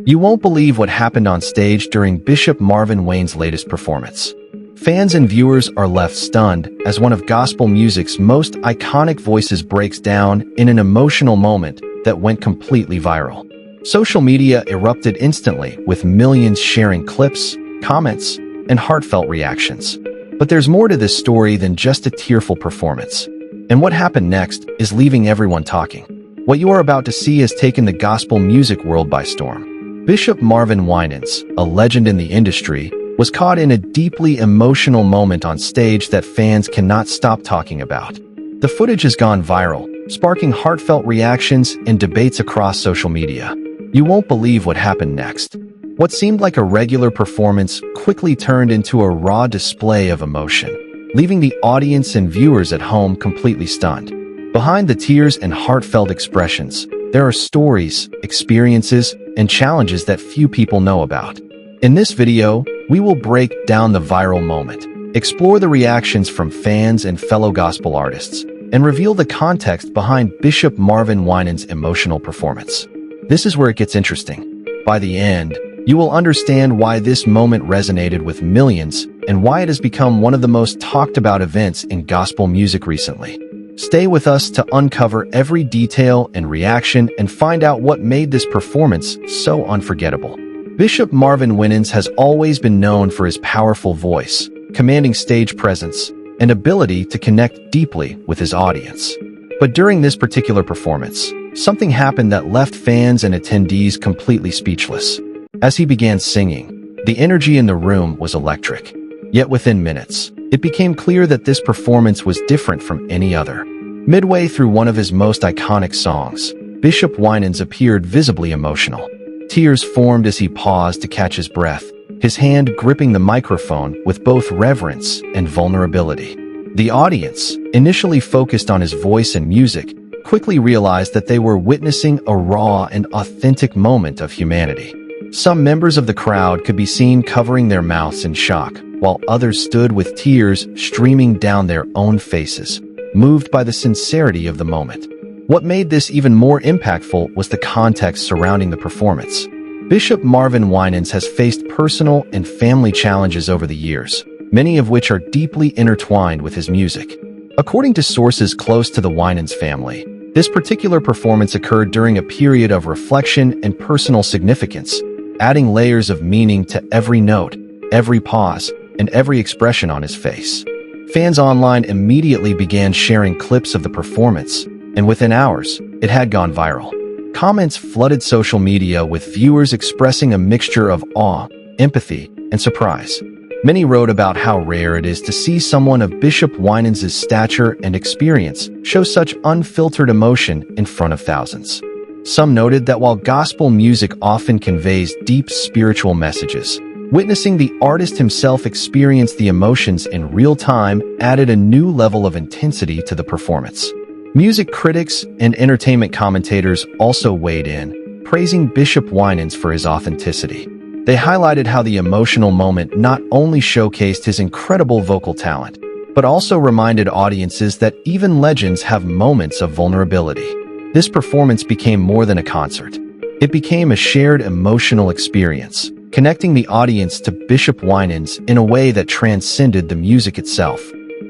You won't believe what happened on stage during Bishop Marvin Winans' latest performance. Fans and viewers are left stunned as one of gospel music's most iconic voices breaks down in an emotional moment that went completely viral. Social media erupted instantly, with millions sharing clips, comments, and heartfelt reactions. But there's more to this story than just a tearful performance. And what happened next is leaving everyone talking. What you are about to see has taken the gospel music world by storm. Bishop Marvin Winans, a legend in the industry, was caught in a deeply emotional moment on stage that fans cannot stop talking about. The footage has gone viral, sparking heartfelt reactions and debates across social media. You won't believe what happened next. What seemed like a regular performance quickly turned into a raw display of emotion, leaving the audience and viewers at home completely stunned. Behind the tears and heartfelt expressions, there are stories, experiences, and challenges that few people know about. In this video, we will break down the viral moment, explore the reactions from fans and fellow gospel artists, and reveal the context behind Bishop Marvin Winans' emotional performance. This is where it gets interesting. By the end, you will understand why this moment resonated with millions and why it has become one of the most talked about events in gospel music recently. Stay with us to uncover every detail and reaction and find out what made this performance so unforgettable. Bishop Marvin Winans has always been known for his powerful voice, commanding stage presence, and ability to connect deeply with his audience. But during this particular performance, something happened that left fans and attendees completely speechless. As he began singing, the energy in the room was electric. Yet within minutes, it became clear that this performance was different from any other. Midway through one of his most iconic songs, Bishop Winans appeared visibly emotional. Tears formed as he paused to catch his breath, his hand gripping the microphone with both reverence and vulnerability. The audience, initially focused on his voice and music, quickly realized that they were witnessing a raw and authentic moment of humanity. Some members of the crowd could be seen covering their mouths in shock, while others stood with tears streaming down their own faces, moved by the sincerity of the moment. What made this even more impactful was the context surrounding the performance. Bishop Marvin Winans has faced personal and family challenges over the years, many of which are deeply intertwined with his music. According to sources close to the Winans family, this particular performance occurred during a period of reflection and personal significance, adding layers of meaning to every note, every pause, and every expression on his face. Fans online immediately began sharing clips of the performance, and within hours, it had gone viral. Comments flooded social media with viewers expressing a mixture of awe, empathy, and surprise. Many wrote about how rare it is to see someone of Bishop Winans' stature and experience show such unfiltered emotion in front of thousands. Some noted that while gospel music often conveys deep spiritual messages, witnessing the artist himself experience the emotions in real time added a new level of intensity to the performance. Music critics and entertainment commentators also weighed in, praising Bishop Winans for his authenticity. They highlighted how the emotional moment not only showcased his incredible vocal talent, but also reminded audiences that even legends have moments of vulnerability. This performance became more than a concert. It became a shared emotional experience, connecting the audience to Bishop Winans in a way that transcended the music itself.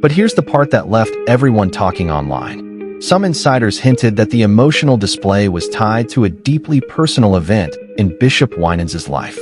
But here's the part that left everyone talking online. Some insiders hinted that the emotional display was tied to a deeply personal event in Bishop Winans' life.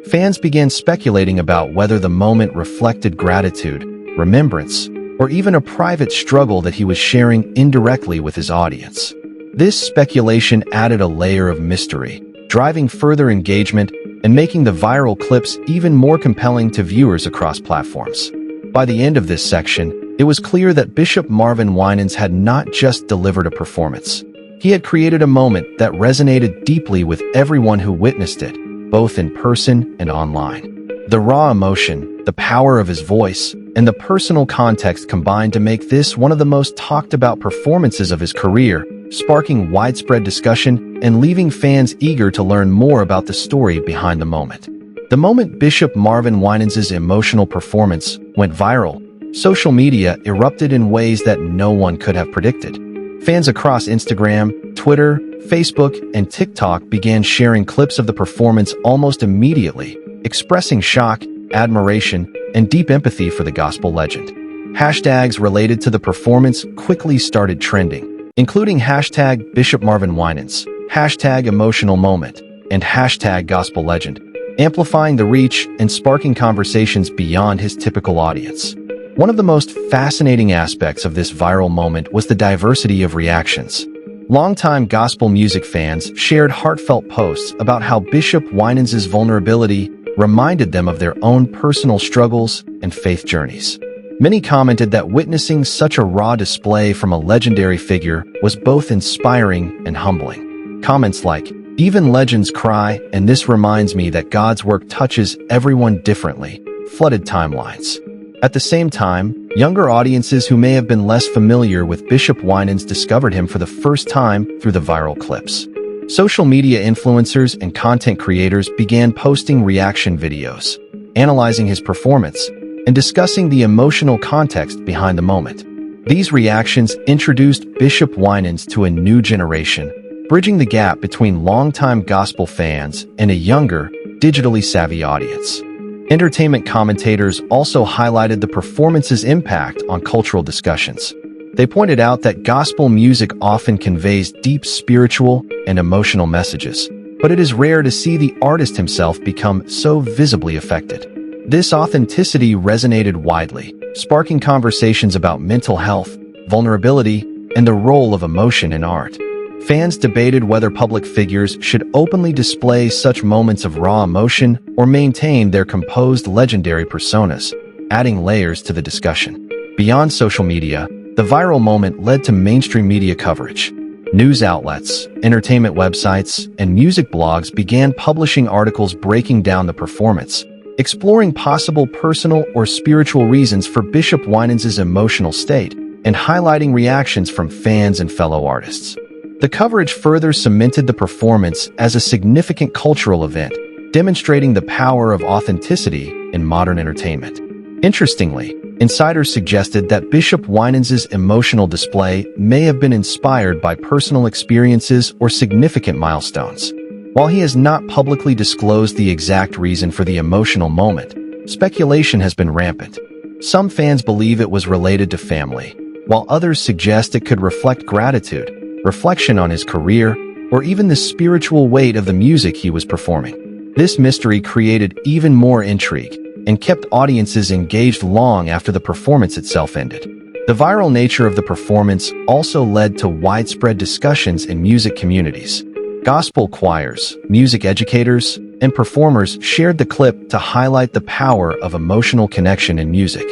Fans began speculating about whether the moment reflected gratitude, remembrance, or even a private struggle that he was sharing indirectly with his audience. This speculation added a layer of mystery, driving further engagement and making the viral clips even more compelling to viewers across platforms. By the end of this section, it was clear that Bishop Marvin Winans had not just delivered a performance. He had created a moment that resonated deeply with everyone who witnessed it, both in person and online. The raw emotion, the power of his voice, and the personal context combined to make this one of the most talked about performances of his career, sparking widespread discussion and leaving fans eager to learn more about the story behind the moment. The moment Bishop Marvin Winans' emotional performance went viral, social media erupted in ways that no one could have predicted. Fans across Instagram, Twitter, Facebook, and TikTok began sharing clips of the performance almost immediately, expressing shock, admiration, and deep empathy for the gospel legend. Hashtags related to the performance quickly started trending, including hashtag Bishop Marvin Winans, hashtag emotional moment, and hashtag gospel legend, amplifying the reach and sparking conversations beyond his typical audience. One of the most fascinating aspects of this viral moment was the diversity of reactions. Longtime gospel music fans shared heartfelt posts about how Bishop Winans' vulnerability reminded them of their own personal struggles and faith journeys. Many commented that witnessing such a raw display from a legendary figure was both inspiring and humbling. Comments like, "Even legends cry, and this reminds me that God's work touches everyone differently," flooded timelines. At the same time, younger audiences who may have been less familiar with Bishop Winans discovered him for the first time through the viral clips. Social media influencers and content creators began posting reaction videos, analyzing his performance, and discussing the emotional context behind the moment. These reactions introduced Bishop Winans to a new generation, bridging the gap between longtime gospel fans and a younger, digitally savvy audience. Entertainment commentators also highlighted the performance's impact on cultural discussions. They pointed out that gospel music often conveys deep spiritual and emotional messages, but it is rare to see the artist himself become so visibly affected. This authenticity resonated widely, sparking conversations about mental health, vulnerability, and the role of emotion in art. Fans debated whether public figures should openly display such moments of raw emotion or maintain their composed legendary personas, adding layers to the discussion. Beyond social media, the viral moment led to mainstream media coverage. News outlets, entertainment websites, and music blogs began publishing articles breaking down the performance, exploring possible personal or spiritual reasons for Bishop Winans' emotional state, and highlighting reactions from fans and fellow artists. The coverage further cemented the performance as a significant cultural event, demonstrating the power of authenticity in modern entertainment. Interestingly, insiders suggested that Bishop Winans' emotional display may have been inspired by personal experiences or significant milestones. While he has not publicly disclosed the exact reason for the emotional moment, speculation has been rampant. Some fans believe it was related to family, while others suggest it could reflect gratitude, reflection on his career, or even the spiritual weight of the music he was performing. This mystery created even more intrigue and kept audiences engaged long after the performance itself ended. The viral nature of the performance also led to widespread discussions in music communities. Gospel choirs, music educators, and performers shared the clip to highlight the power of emotional connection in music.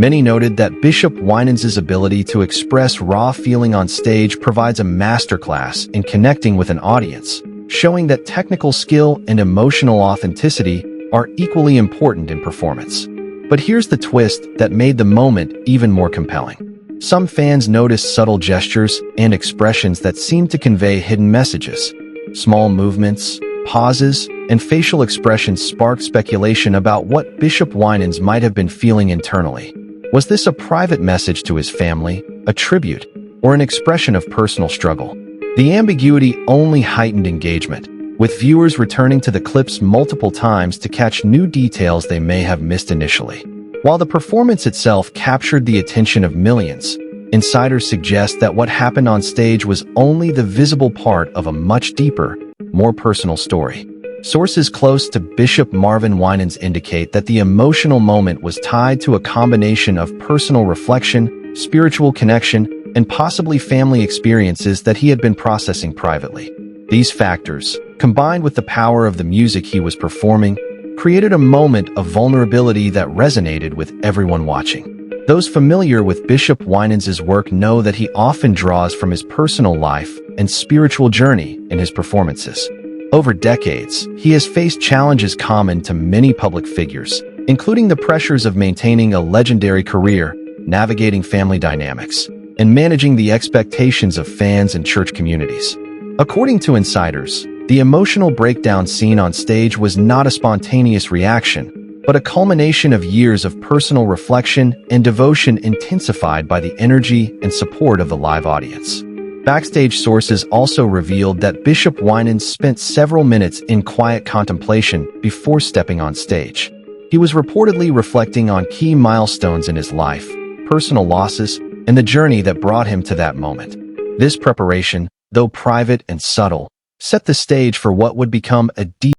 Many noted that Bishop Winans' ability to express raw feeling on stage provides a masterclass in connecting with an audience, showing that technical skill and emotional authenticity are equally important in performance. But here's the twist that made the moment even more compelling. Some fans noticed subtle gestures and expressions that seemed to convey hidden messages. Small movements, pauses, and facial expressions sparked speculation about what Bishop Winans might have been feeling internally. Was this a private message to his family, a tribute, or an expression of personal struggle? The ambiguity only heightened engagement, with viewers returning to the clips multiple times to catch new details they may have missed initially. While the performance itself captured the attention of millions, insiders suggest that what happened on stage was only the visible part of a much deeper, more personal story. Sources close to Bishop Marvin Winans indicate that the emotional moment was tied to a combination of personal reflection, spiritual connection, and possibly family experiences that he had been processing privately. These factors, combined with the power of the music he was performing, created a moment of vulnerability that resonated with everyone watching. Those familiar with Bishop Winans' work know that he often draws from his personal life and spiritual journey in his performances. Over decades, he has faced challenges common to many public figures, including the pressures of maintaining a legendary career, navigating family dynamics, and managing the expectations of fans and church communities. According to insiders, the emotional breakdown seen on stage was not a spontaneous reaction, but a culmination of years of personal reflection and devotion intensified by the energy and support of the live audience. Backstage sources also revealed that Bishop Winans spent several minutes in quiet contemplation before stepping on stage. He was reportedly reflecting on key milestones in his life, personal losses, and the journey that brought him to that moment. This preparation, though private and subtle, set the stage for what would become a deep